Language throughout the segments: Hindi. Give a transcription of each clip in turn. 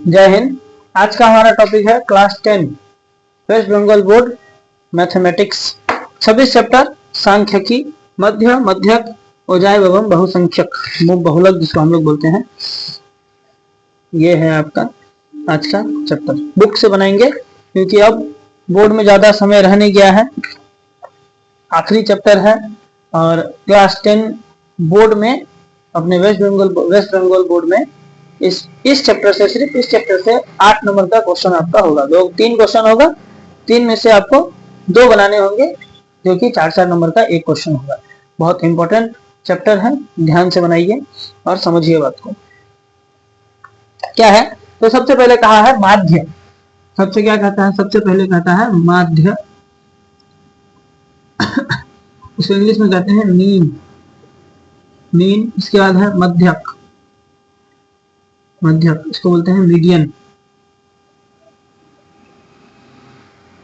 जय हिंद। आज का हमारा टॉपिक है class 10 West Bengal board mathematics 26 chapter सांख्यिकी मध्य मध्यक औजाय एवं बहुसंख्यक बहुलक जिसको हम लोग बोलते हैं। ये है आपका आज का चैप्टर। बुक से बनाएंगे क्योंकि अब बोर्ड में ज्यादा समय रह नहीं गया है, आखिरी चैप्टर है और क्लास 10 बोर्ड में अपने वेस्ट बंगाल बोर्ड में इस चैप्टर से सिर्फ इस चैप्टर से 8 नंबर का क्वेश्चन आपका होगा। 3 क्वेश्चन होगा, 3 में से आपको 2 बनाने होंगे जो कि 4-4 नंबर का एक क्वेश्चन होगा। बहुत इंपॉर्टेंट चैप्टर है, ध्यान से बनाइए और समझिए बात को। क्या है तो सबसे पहले कहा है माध्य। सबसे क्या कहता है? सबसे पहले कहता है माध्य, इसको इंग्लिश में कहते हैं मीन। इसके बाद है मध्यक, इसको बोलते हैं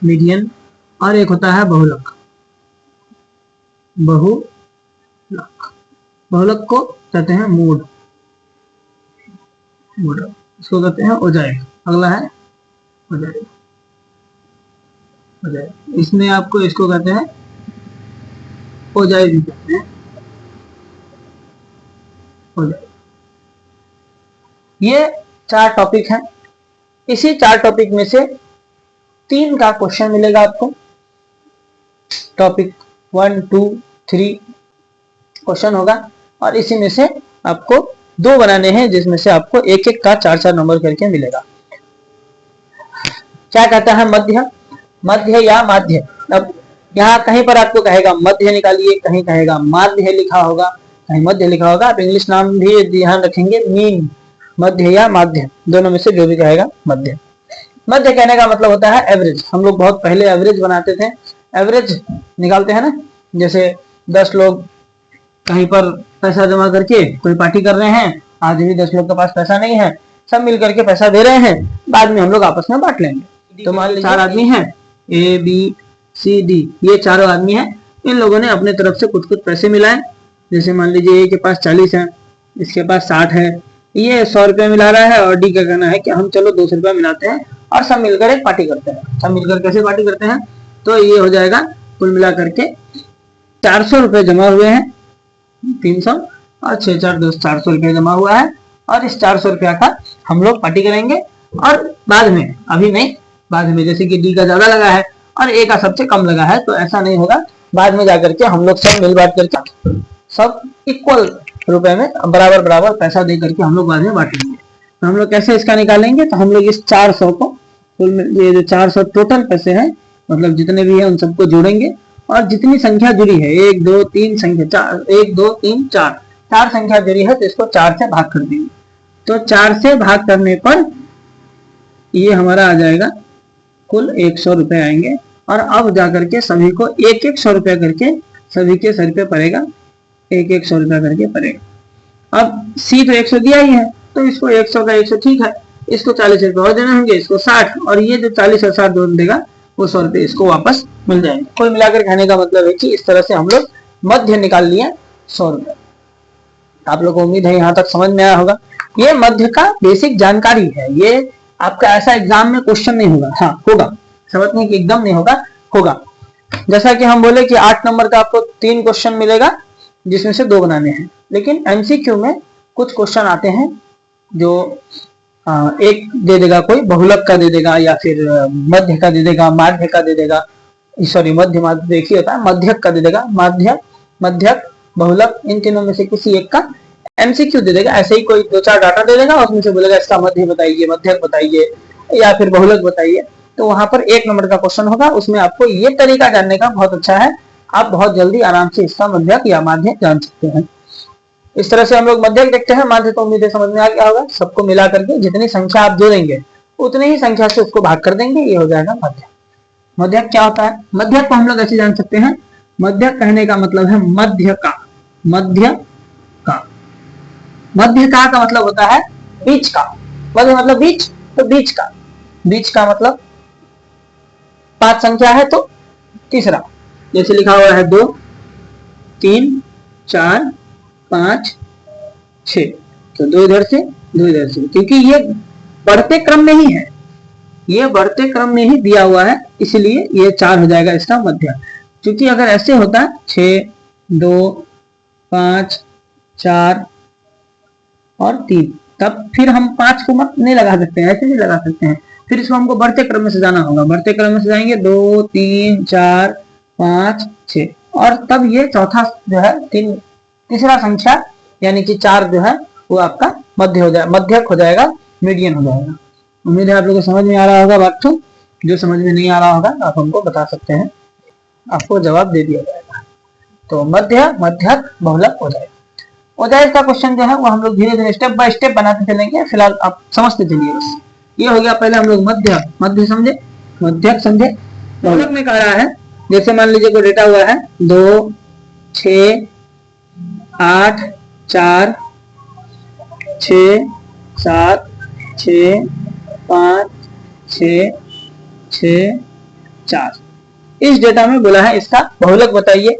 मीडियन। और एक होता है बहुलक। बहुलक को कहते हैं मोड, इसको कहते हैं औजाय। अगला है औजाय। इसमें आपको इसको कहते हैं औजाय भी कहते हैं औजाय। ये 4 टॉपिक हैं। इसी 4 टॉपिक में से 3 का क्वेश्चन मिलेगा आपको। टॉपिक 1, 2, 3 क्वेश्चन होगा और इसी में से आपको 2 बनाने हैं जिसमें से आपको एक एक का 4-4 नंबर करके मिलेगा। क्या कहता है मध्य या माध्य। अब यहाँ कहीं पर आपको कहेगा मध्य निकालिए, कहीं कहेगा माध्य लिखा होगा, कहीं मध्य लिखा होगा। आप इंग्लिश नाम भी ध्यान रखेंगे, मीन, मध्य या माध्य, दोनों में से जो भी कहेगा मध्य। मध्य कहने का मतलब होता है एवरेज। हम लोग बहुत पहले एवरेज बनाते थे, एवरेज निकालते हैं ना। जैसे 10 लोग कहीं पर पैसा जमा करके कोई पार्टी कर रहे हैं, आज भी 10 लोग के पास पैसा नहीं है, सब मिल करके पैसा दे रहे हैं, बाद में हम लोग आपस में बांट लेंगे। तो मान लीजिए 4 आदमी हैं, A, B, C, D, ये चारों आदमी हैं। इन लोगों ने अपने तरफ से कुछ पैसे मिलाए। जैसे मान लीजिए A के पास 40 है, इसके पास 60 है, ये 100 रुपया मिला रहा है और डी का कहना है कि हम चलो 200 रुपया मिलाते हैं और सब मिलकर एक पार्टी करते हैं। सब मिलकर कैसे पार्टी करते हैं तो ये हो जाएगा कुल मिला करके 400 रुपये जमा हुए हैं, 300 और 6 4 2 400 रुपये जमा हुआ है। और इस 400 रुपया का हम लोग पार्टी करेंगे और बाद में, अभी नहीं, बाद में जैसे कि डी का ज्यादा लगा है और ए का सबसे कम लगा है तो ऐसा नहीं होगा। बाद में जाकर के हम लोग सब मिल बांट करके सब इक्वल रुपए में बराबर पैसा दे करके हम लोग बाद में बांटेंगे। तो हम लोग कैसे इसका निकालेंगे तो हम लोग इस 400 को, ये जो 400 टोटल पैसे हैं, मतलब जितने भी है उन सबको जोड़ेंगे और जितनी संख्या जुड़ी है 1 2 3 संख्या 1 2 3 4 संख्या जुड़ी है तो इसको 4 से भाग कर देंगे। तो 4 से भाग करने पर ये हमारा आ जाएगा कुल 100 रुपए आएंगे। और अब जाकर के सभी को 1-1 रुपया करके सभी के सर पे पड़ेगा, 1-1 रुपया करके पड़ेगा। अब सी तो 100 दिया ही है तो इसको 100 का 100 ठीक है, इसको 40 रुपये और देने होंगे, इसको 60, और ये जो 40 और 60 दोनों देगा वो 100 रुपये इसको वापस मिल जाएंगे। कोई मिलाकर कहने का मतलब है कि इस तरह से हम लोग मध्य निकाल लिया 100 रुपये। आप लोग को उम्मीद है यहाँ तक समझ में आया होगा। ये मध्य का बेसिक जानकारी है, ये आपका ऐसा एग्जाम में क्वेश्चन नहीं होगा। हाँ होगा, समझने की एकदम नहीं होगा। जैसा कि हम बोले कि 8 नंबर का आपको 3 क्वेश्चन मिलेगा जिसमें से 2 बनाने हैं। लेकिन एमसीक्यू में कुछ क्वेश्चन आते हैं जो एक दे देगा, कोई बहुलक का दे देगा या फिर मध्य का दे देगा, माध्य का दे देगा, सॉरी मध्य एक ही होता है, मध्यक का दे देगा, मध्यक बहुलक, इन तीनों में से किसी एक का एमसीक्यू दे देगा। ऐसे ही कोई 2-4 डाटा दे देगा और उसमें से बोलेगा इसका मध्य बताइए, मध्यक बताइए या फिर बहुलक बताइए। तो वहां पर 1 नंबर का क्वेश्चन होगा, उसमें आपको ये तरीका जानने का बहुत अच्छा है, आप बहुत जल्दी आराम से इसका मध्यक या माध्य जान सकते हैं। इस तरह से हम लोग मध्यक देखते हैं। माध्य तो उम्मीद है समझ में आ गया होगा। सबको मिला करके जितनी संख्या आप जोड़ेंगे उतनी ही संख्या से उसको भाग कर देंगे, ये हो जाएगा मध्यक। मध्यक क्या होता है? मध्यक को हम लोग ऐसे जान सकते हैं, मध्यक कहने का मतलब है मध्य का मतलब होता है बीच का। मध्य मतलब बीच, तो बीच का मतलब 5 संख्या है तो तीसरा, जैसे लिखा हुआ है 2 3 4 5 6, तो 2 इधर से 2 इधर से, क्योंकि ये बढ़ते क्रम में ही है, ये बढ़ते क्रम में ही दिया हुआ है, इसलिए ये 4 हो जाएगा इसका मध्य। क्योंकि अगर ऐसे होता 6 2 5 4 और 3, तब फिर हम 5 को मत नहीं लगा सकते हैं, ऐसे नहीं लगा सकते हैं, फिर इसको हमको बढ़ते क्रम में सजाना होगा। बढ़ते क्रम में सजाएंगे 2 3 4 5 6, और तब ये चौथा जो है तीसरा संख्या यानी कि 4 जो है वो आपका मध्य हो जाएगा, मध्यक हो जाएगा, मीडियन हो जाएगा। उम्मीद है आप लोगों को समझ में आ रहा होगा बात। तो जो समझ में नहीं आ रहा होगा आप हमको बता सकते हैं, आपको जवाब दे दिया जाएगा। तो मध्य, मध्यक, बहुलक हो जाएगा। ओजाइस का क्वेश्चन जो है वो हम लोग धीरे धीरे स्टेप बाय स्टेप बनाते चलेंगे, फिलहाल आप समझते चलिए बस। ये हो गया पहले हम लोग मध्य, मध्य समझे, मध्यक समझे। बहुलक में कह रहा है, जैसे मान लीजिए कोई डेटा हुआ है 2 6 8 4 6 7 6 5 6 6 4, इस डेटा में बोला है इसका बहुलक बताइए।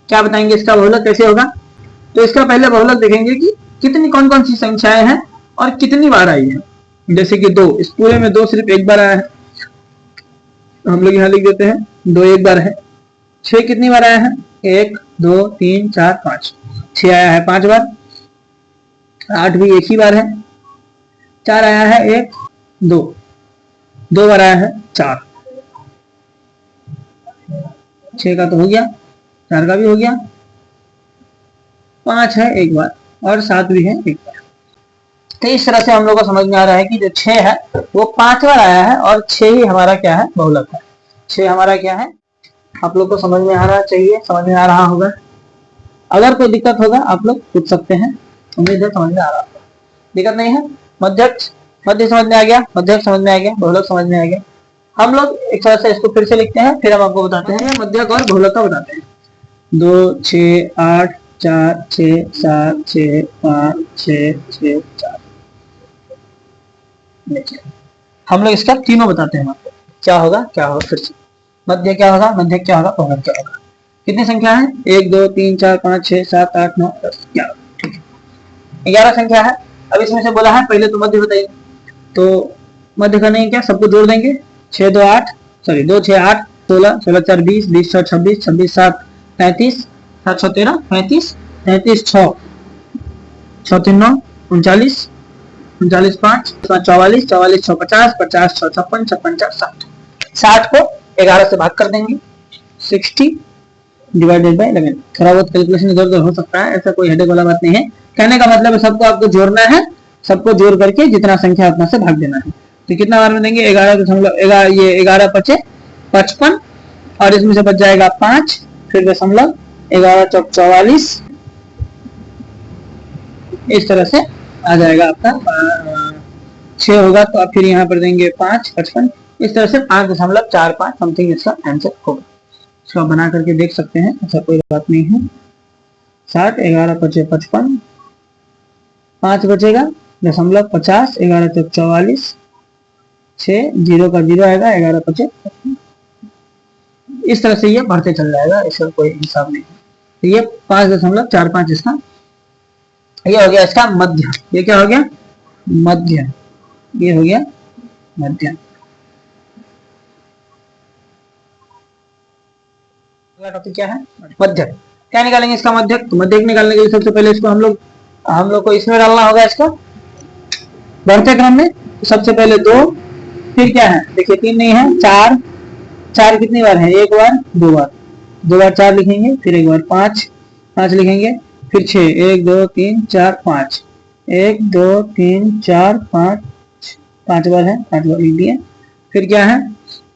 क्या बताएंगे इसका बहुलक कैसे होगा? तो इसका पहले बहुलक देखेंगे कि कितनी कौन कौन सी संख्याएं हैं और कितनी बार आई है। जैसे कि 2, इस पूरे में 2 सिर्फ एक बार आया है, हम लोग यहाँ लिख देते हैं 2 एक बार है। 6 कितनी बार आया है? 1 2 3 4 5, 6 आया है 5 बार। 8 भी एक ही बार है। 4 आया है 1 2, 2 बार आया है 4। 6 का तो हो गया, 4 का भी हो गया, 5 है एक बार, और 7 भी है एक बार। तो इस तरह से हम लोग को समझ में आ रहा है कि जो 6 है वो 5 बार आया है, और 6 ही हमारा क्या है? बहुलक है। 6 हमारा क्या है? आप लोग को समझ में आ रहा चाहिए, समझ में आ रहा होगा। अगर कोई दिक्कत होगा आप लोग पूछ सकते हैं, उम्मीद है समझ में आ रहा होगा, दिक्कत नहीं है। मध्यक, मध्य समझ में आ गया, मध्यक समझ में आ गया, बहुलक समझ में आ गया। हम लोग एक तरह से इसको फिर से लिखते हैं, फिर हम आपको बताते हैं मध्यक और बहुलक का बताते हैं। 2 6 8 4 6 7 6 5 6 6 4, देखिए हम लोग इसका तीनों बताते हैं आपको। क्या होगा, क्या होगा, फिर से मध्य क्या होगा, मध्य क्या होगा, बहुलक क्या होगा। कितनी संख्या है? 1 2 3 4 5 6 7 8 9 10 11, ठीक है, 11 संख्या है। अब इसमें से बोला है पहले तो मध्य बताइए, तो मध्य का नहीं क्या, सबको जोड़ देंगे। 6 2 8 सॉरी 2 6 8 16 16 4 20 20 6 26 26 7 35 7 6 13 35 35 6 6 3 9 39 39 5 44 44 6 50 50 6 56 56 4 60, 60 को 11 से भाग कर देंगे। 60 डिवाइडेड बाय 11। थोड़ा बहुत कैलकुलेशन इधर उधर हो सकता है, ऐसा कोई हेडेक वाला बात नहीं है। कहने का मतलब है सबको आपको जोड़ना है, सबको जोड़ करके जितना संख्या उतना से भाग देना है। तो कितना बार में देंगे? 11 ये 11 पचे 55, और इसमें से बच जाएगा 5, फिर दशमलव 11 चौक 44, इस तरह से आ जाएगा आपका 6 होगा, तो आप फिर यहाँ पर देंगे 5 55, इस तरह से 5.45 समथिंग इसका आंसर होगा। इसको आप बना करके देख सकते हैं, ऐसा कोई बात नहीं है। 60 11 पचे 55, 5 बचेगा दशमलव 50, 11 चौक 44, 6 0 का 0 आएगा, 11 पचे 55। इस तरह से ये बढ़ते चल जाएगा, इसका कोई हिसाब नहीं है। तो ये 5.45 इसका ये हो गया इसका मध्य। ये क्या हो गया? मध्य। ये हो गया मध्य। अगला टॉपिक क्या है? मध्यक। क्या निकालेंगे इसका मध्यक? तो मध्यक निकालने के लिए सबसे पहले इसको हम लोग को इसमें डालना होगा, इसका बढ़ते क्रम में। तो सबसे पहले 2, फिर क्या है देखिए 3 नहीं है 4, 4 कितनी बार है? 1 बार 2 बार, 2 बार 4 लिखेंगे, फिर 1 बार 5 5 लिखेंगे, फिर 6 1 2 3 4 5 1 2 3 4 5 5 बार है, 5 बार लिख दिए। फिर क्या है?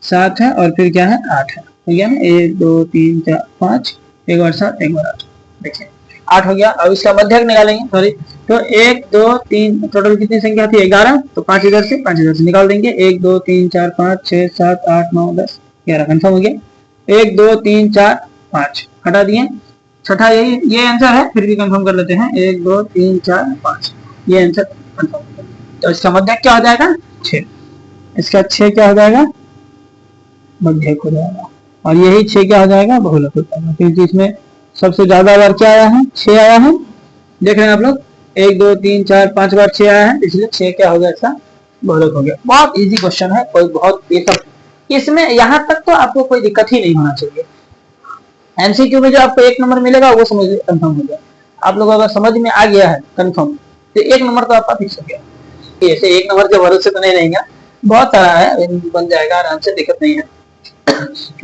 7 है, और फिर क्या है? 8 है। हो गया ना, 1 2 3 4 5, 1 बार 7 1 बार 8, देखिए 8 हो गया। अब इसका मध्यक निकालेंगे, सॉरी। तो 1 2 3 टोटल कितनी संख्या थी? 11, तो 5 इधर से 5 इधर से निकाल देंगे। 1 2 3 4 5 6 7 8 9 10 11 कंफर्म हो गया। 1 2 3 4 5 हटा दिए, छठा ये आंसर है, फिर भी कंफर्म कर लेते हैं। 1 2 3 4 5 ये आंसर कंफर्म। तो इसका मध्यक क्या हो जाएगा? 6। इसका 6 क्या हो जाएगा? मध्यक हो जाएगा। और यही 6 क्या हो जाएगा? बहुलक हो जाएगा, क्योंकि इसमें सबसे ज्यादा बार क्या आया है? 6 आया है। देख रहे हैं आप लोग, 1 2 3 4 5 बार 6 आया है, इसलिए 6 क्या हो गया? इसका बहुलक हो गया। बहुत इजी क्वेश्चन है, कोई बहुत ये सब इसमें यहाँ तक तो आपको कोई दिक्कत ही नहीं होना चाहिए। एमसीक्यू में जो आपको 1 नंबर मिलेगा वो समझ कंफर्म हो गया। आप लोगों अगर समझ में आ गया है कंफर्म तो 1 नंबर तो आपका फिक्स हो गया। ऐसे 1 नंबर के भरोसे तो नहीं रहेंगे, बहुत सारा है, बन जाएगा आराम से, दिक्कत नहीं है।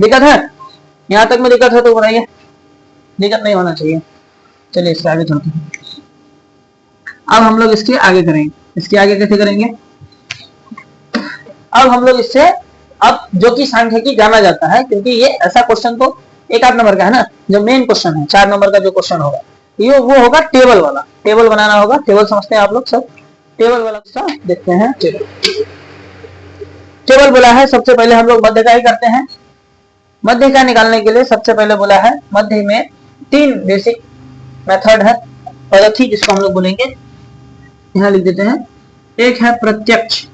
दिक्कत है यहाँ तक में, दिक्कत है तो बताइए, दिक्कत नहीं होना चाहिए। चलिए इसके आगे चलते हैं। अब हम लोग इसके आगे करेंगे। इसके आगे कैसे करेंगे? अब हम लोग इससे, अब जो कि सांख्यिकी जाना जाता है, क्योंकि ये ऐसा क्वेश्चन तो 1-8 नंबर का है ना, जो मेन क्वेश्चन है 4 नंबर का जो क्वेश्चन होगा ये वो होगा टेबल वाला। टेबल बनाना होगा। टेबल समझते हैं आप लोग सब? टेबल वाला देखते हैं। टेबल बोला है, सबसे पहले हम लोग मध्य का ही करते हैं। मध्य का निकालने के लिए सबसे पहले बोला है, मध्य में 3 बेसिक मेथड है, पद्धति जिसको हम लोग बोलेंगे, यहाँ लिख देते हैं। एक है प्रत्यक्ष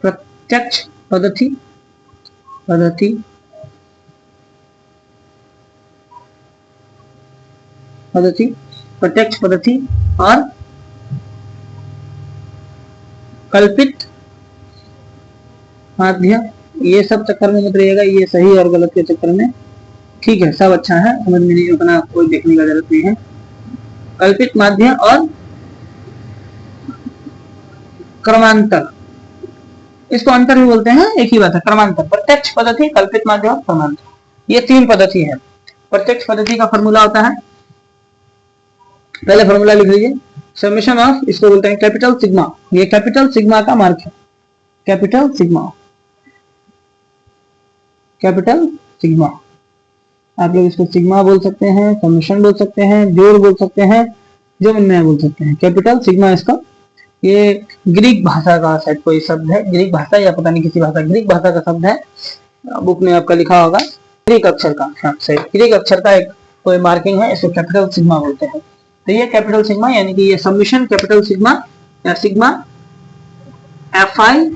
पद्धति, प्रत्यक्ष पद्धति और कल्पित माध्य। ये सब चक्कर में मत रहिएगा, ये सही और गलत के चक्कर में, ठीक है, सब अच्छा है, समझ में नहीं उतना कोई देखने का जरूरत नहीं है। कल्पित माध्य और क्रमांतर, इसको अंतर भी बोलते हैं, एक ही बात है, क्रमांतर। प्रत्यक्ष पद्धति, कल्पित माध्य और क्रमांतर, ये 3 पद्धति है। प्रत्यक्ष पद्धति का फॉर्मूला होता है, पहले फॉर्मूला लिख लीजिए, समेशन ऑफ, इसको बोलते हैं कैपिटल सिग्मा। ये कैपिटल सिग्मा का मार्क है, कैपिटल सिग्मा आप लोग इसको सिग्मा बोल सकते हैं, समेशन बोल सकते हैं, जोड़ बोल सकते हैं, जो मन में बोल सकते हैं, कैपिटल सिग्मा इसका। ये ग्रीक भाषा का शायद कोई शब्द है, ग्रीक भाषा या पता नहीं किसी भाषा, ग्रीक भाषा का शब्द है, बुक में आपका लिखा होगा, ग्रीक अक्षर का, हाँ सही, ग्रीक अक्षर का एक कोई मार्किंग है, इसको कैपिटल सिग्मा बोलते हैं। तो ये कैपिटल सिग्मा यानी कि ये समेशन कैपिटल सिग्मा या सिग्मा fi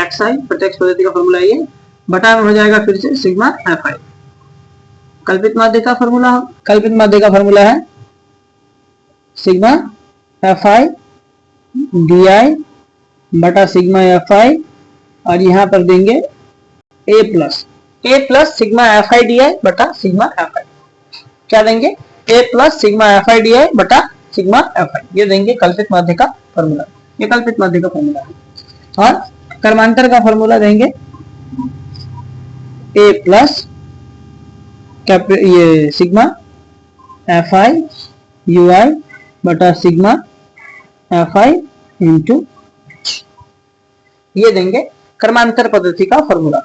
xi, प्रत्यक्ष पद्धति का फॉर्मूला ये, बटा में हो जाएगा फिर से सिग्मा fi। कल्पित माध्य का फॉर्मूला है सिग्मा fi di बटा सिग्मा fi, और यहाँ पर देंगे a plus sigma fi di बटा सिग्मा fi। क्या देंगे? a plus sigma fi di बटा सिग्मा fi, ये देंगे कल्पित माध्य का फॉर्मूला। ये कल्पित माध्य का फॉर्मूला है। और क्रमांतर का फॉर्मूला देंगे a प्लस ये सिग्मा fi ui बटा सिग्मा fi इंटू, ये देंगे क्रमांतर पद्धति का फॉर्मूला।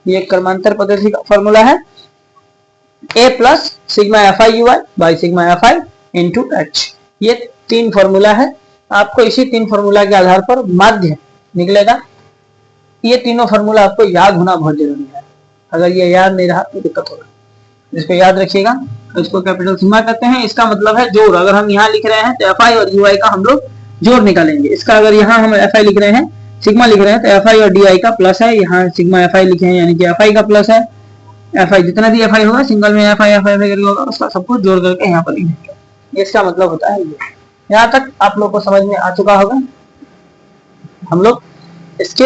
ये क्रमांतर पद्धति का फॉर्मूला है a plus sigma fi ui by sigma fi into h। ये 3 फॉर्मूला है। आपको इसी 3 फॉर्मूला के आधार पर माध्य निकलेगा। ये तीनों फॉर्मूला आपको याद होना बहुत जरूरी है, अगर ये याद नहीं रहा तो दिक्कत होगा। इसको याद रखिएगा। इसको कैपिटल सिग्मा कहते हैं, इसका मतलब है जोड़। अगर हम यहाँ लिख रहे हैं तो fi और ui का हम लोग जोड़ निकालेंगे। इसका अगर यहाँ हम fi लिख रहे हैं, सिग्मा लिख रहे हैं, तो fi और di का प्लस है, यहाँ सिग्मा fi लिखे हैं यानी कि fi का प्लस है। fi जितना भी fi होगा, सिंगल में fi करके होगा, उसका सब कुछ जोड़ करके यहाँ पर लिखेंगे। इसका मतलब होता है ये। यहाँ तक आप लोग को समझ में आ चुका होगा। हम लोग इसके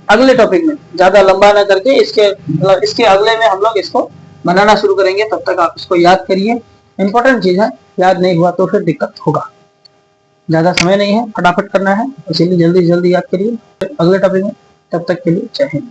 अगले टॉपिक में, ज्यादा लंबा ना करके, इसके अगले में हम लोग इसको बनाना शुरू करेंगे। तब तक आप इसको याद करिए, इंपॉर्टेंट चीज है, याद नहीं हुआ तो फिर दिक्कत होगा। ज्यादा समय नहीं है, फटाफट करना है, इसीलिए जल्दी जल्दी याद करिए अगले टॉपिक में। तब तक के लिए जय हिंद।